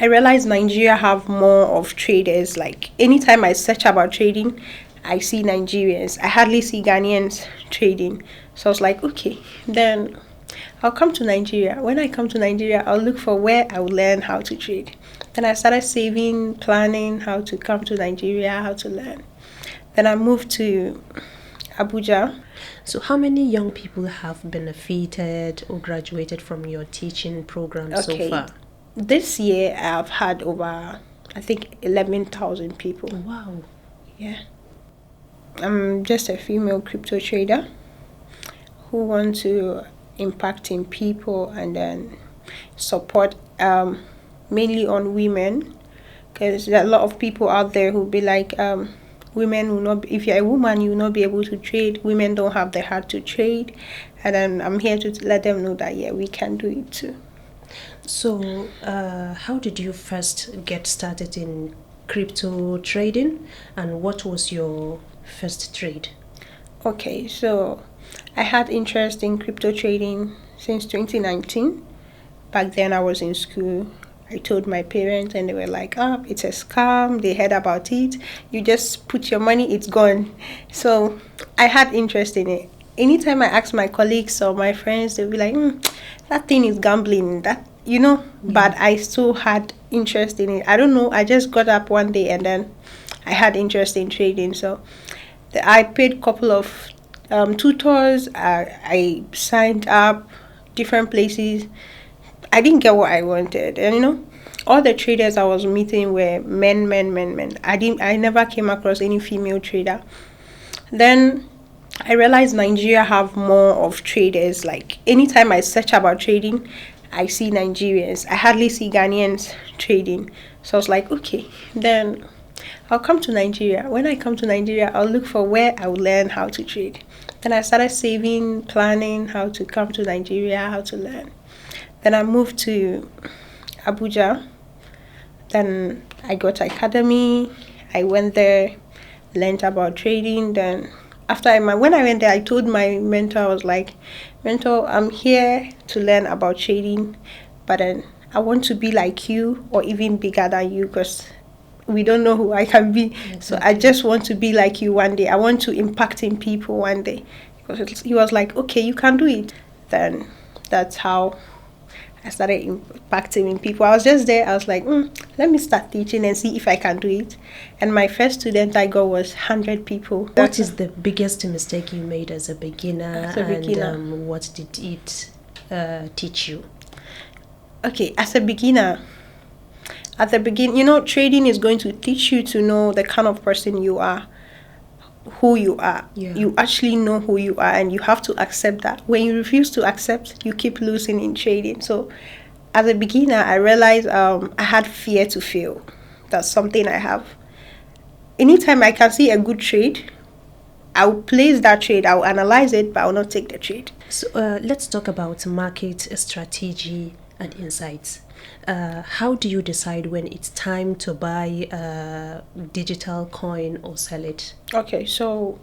I realized Nigeria have more of traders. Like anytime I search about trading, I see Nigerians. I hardly see Ghanaians trading. So I was like, okay, then I'll come to Nigeria. When I come to Nigeria, I'll look for where I will learn how to trade. Then I started saving, planning how to come to Nigeria, how to learn. Then I moved to Abuja. So, how many young people have benefited or graduated from your teaching program so Okay. far? This year, I've had over, I think, 11,000 people. Wow. Yeah. I'm just a female crypto trader who want to impact in people and then support mainly on women, because there are a lot of people out there who be like, women will not if you're a woman, you will not be able to trade. Women don't have the heart to trade. And then I'm here to let them know that yeah, we can do it too. So, how did you first get started in crypto trading, and what was your first trade? Okay, so I had interest in crypto trading since 2019. Back then I was in school. I told my parents and they were like, oh, it's a scam. They heard about it. You just put your money, it's gone. So I had interest in it. Anytime I ask my colleagues or my friends, they'll be like, that thing is gambling. But I still had interest in it. I don't know. I just got up one day and then I had interest in trading. So I paid a couple of tutors. I signed up different places. I didn't get what I wanted, and all the traders I was meeting were men. I never came across any female trader. Then I realized Nigeria have more of traders. Like anytime I search about trading, I see Nigerians. I hardly see Ghanaians trading. So I was like, okay, then I'll come to Nigeria. When I come to Nigeria, I'll look for where I will learn how to trade. Then I started saving, planning how to come to Nigeria, how to learn. Then I moved to Abuja. Then I got academy. I went there, learned about trading. Then when I went there, I told my mentor, I was like, mentor, I'm here to learn about trading, but then I want to be like you or even bigger than you, because we don't know who I can be. Exactly. So I just want to be like you one day. I want to impact in people one day. Because he was like, okay, you can do it. Then that's how I started impacting in people. I was just there. I was like, let me start teaching and see if I can do it. And my first student I got was 100 people. What is the biggest mistake you made as a beginner? And what did it teach you? Okay, as a beginner, at the beginning, trading is going to teach you to know the kind of person you are, who you are. Yeah. You actually know who you are and you have to accept that. When you refuse to accept, you keep losing in trading. So as a beginner, I realized I had fear to fail. That's something I have. Anytime I can see a good trade, I'll place that trade, I'll analyze it, but I'll not take the trade. So let's talk about market strategy and insights. How do you decide when it's time to buy a digital coin or sell it? Okay, so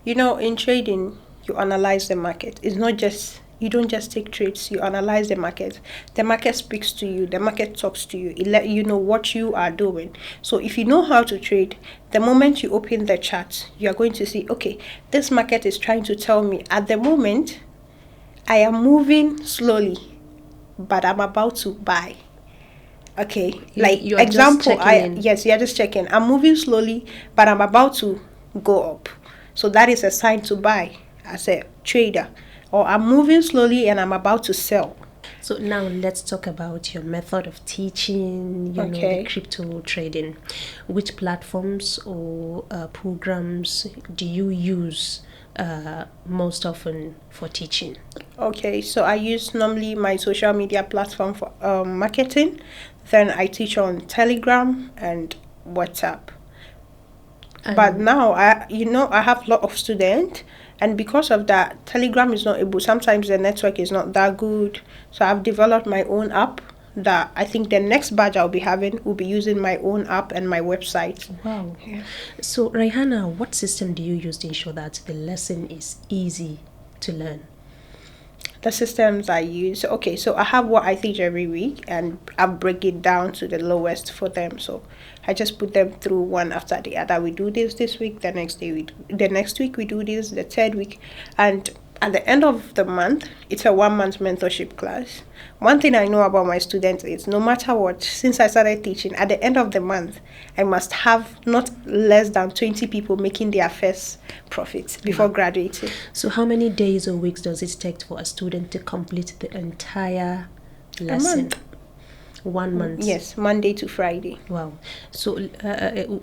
in trading, you analyze the market. It's not just, you don't just take trades, you analyze the market. The market speaks to you, the market talks to you, it let you know what you are doing. So if you know how to trade, the moment you open the chart, you are going to see, okay, this market is trying to tell me at the moment I am moving slowly, but I'm about to buy. Okay, like you are example, yes, you're just checking. I'm moving slowly, but I'm about to go up. So that is a sign to buy as a trader. Or I'm moving slowly and I'm about to sell. So now let's talk about your method of teaching, the crypto trading. Which platforms or programs do you use most often for teaching? Okay, so I use normally my social media platform for marketing. Then I teach on Telegram and WhatsApp. But now I have a lot of students, and because of that, Telegram is not able. Sometimes the network is not that good, so I've developed my own app that I think the next batch I'll be having will be using my own app and my website. Wow. Yeah. So Raihana, what system do you use to ensure that the lesson is easy to learn? The systems I use. Okay, so I have what I teach every week, and I break it down to the lowest for them. So I just put them through one after the other. We do this week, the next day the next week we do this, the third week, and at the end of the month, it's a 1 month mentorship class. One thing I know about my students is no matter what, since I started teaching, at the end of the month, I must have not less than 20 people making their first profits before graduating. So how many days or weeks does it take for a student to complete the entire lesson? A month. 1 month. Yes, Monday to Friday. Wow. So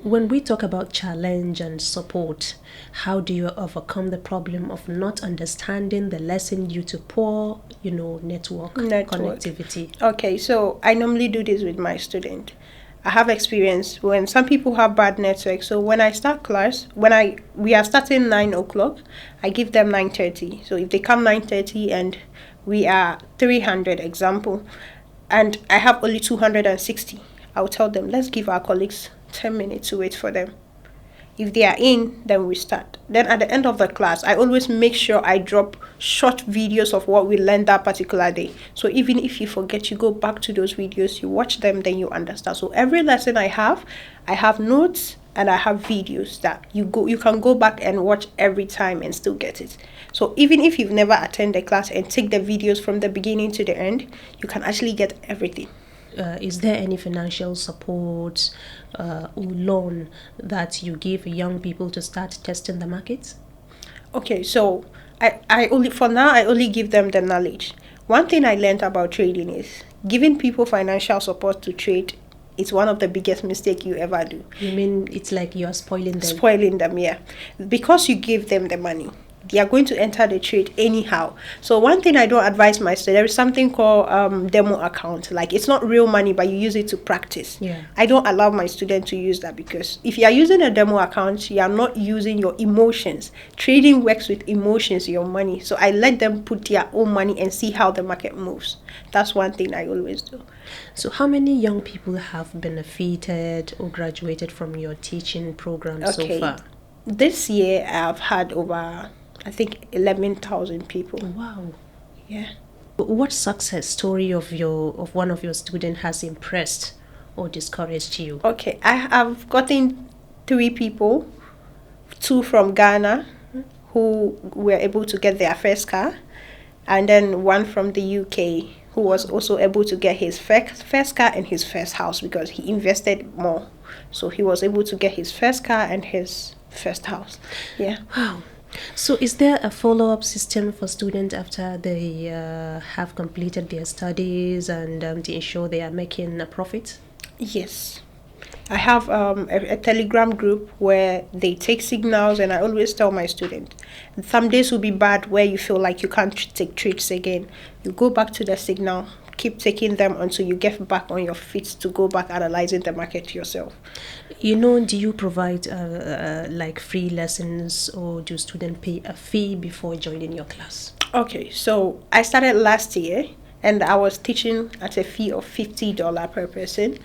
when we talk about challenge and support, how do you overcome the problem of not understanding the lesson due to poor, network connectivity? Okay, so I normally do this with my student. I have experience when some people have bad network. So when I start class, we are starting 9 o'clock, I give them 9:30. So if they come 9:30 and we are 300 example, and I have only 260, I'll tell them, let's give our colleagues 10 minutes to wait for them. If they are in, then we start. Then at the end of the class, I always make sure I drop short videos of what we learned that particular day. So even if you forget, you go back to those videos, you watch them, then you understand. So every lesson I have notes and I have videos that you can go back and watch every time and still get it. So even if you've never attended class and take the videos from the beginning to the end, you can actually get everything. Is there any financial support or loan that you give young people to start testing the markets? Okay, so I only give them the knowledge. One thing I learned about trading is giving people financial support to trade. It's one of the biggest mistakes you ever do. You mean it's like you're spoiling them? Spoiling them, yeah. Because you give them the money, they are going to enter the trade anyhow. So one thing I don't advise my students, there is something called demo account. Like, it's not real money, but you use it to practice. Yeah. I don't allow my students to use that, because if you are using a demo account, you are not using your emotions. Trading works with emotions, your money. So I let them put their own money and see how the market moves. That's one thing I always do. So how many young people have benefited or graduated from your teaching program so far? This year I've had over, I think, 11,000 people. Wow. Yeah. What success story of one of your students has impressed or discouraged you? Okay, I have gotten 3 people, 2 from Ghana who were able to get their first car, and then 1 from the UK who was also able to get his first car and his first house, because he invested more. So he was able to get his first car and his first house. Yeah. Wow. So is there a follow-up system for students after they have completed their studies and to ensure they are making a profit? Yes. I have a Telegram group where they take signals, and I always tell my students, some days will be bad where you feel like you can't take trades again. You go back to the signal, keep taking them until you get back on your feet to go back analyzing the market yourself. Do you provide like free lessons, or do students pay a fee before joining your class? Okay, so I started last year, and I was teaching at a fee of $50 per person.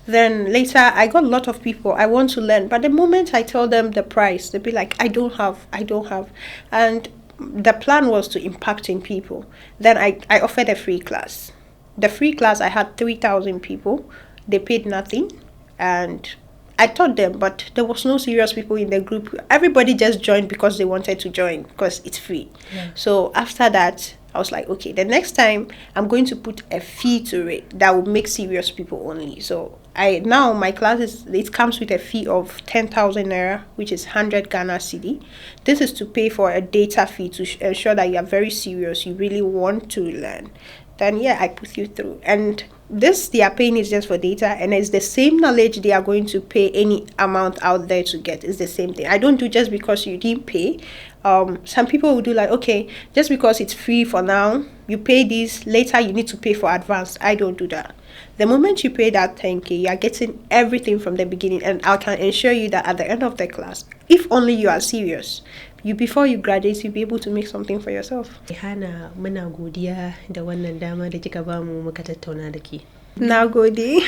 Then later, I got a lot of people, I want to learn. But the moment I tell them the price, they'll be like, I don't have. And the plan was to impact in people. Then I offered a free class. The free class, I had 3,000 people. They paid nothing. And I taught them, but there was no serious people in the group. Everybody just joined because they wanted to join, because it's free. Yeah. So after that, I was like, okay, the next time I'm going to put a fee to it that will make serious people only. So now my class it comes with a fee of 10,000 naira, which is 100 Ghana cedi. This is to pay for a data fee to ensure that you are very serious, you really want to learn. Then I put you through. And this they are paying is just for data, and it's the same knowledge they are going to pay any amount out there to get. It's the same thing. I don't do just because you didn't pay. Some people will do like, okay, just because it's free for now, you pay this, later you need to pay for advance. I don't do that. The moment you pay that 10K, you are getting everything from the beginning, and I can assure you that at the end of the class, if only you are serious, before you graduate, you'll be able to make something for yourself. Raihana, muna godiya da wannan dama da kika ba mu muka tattauna da ke. Na gode.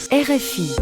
RFI.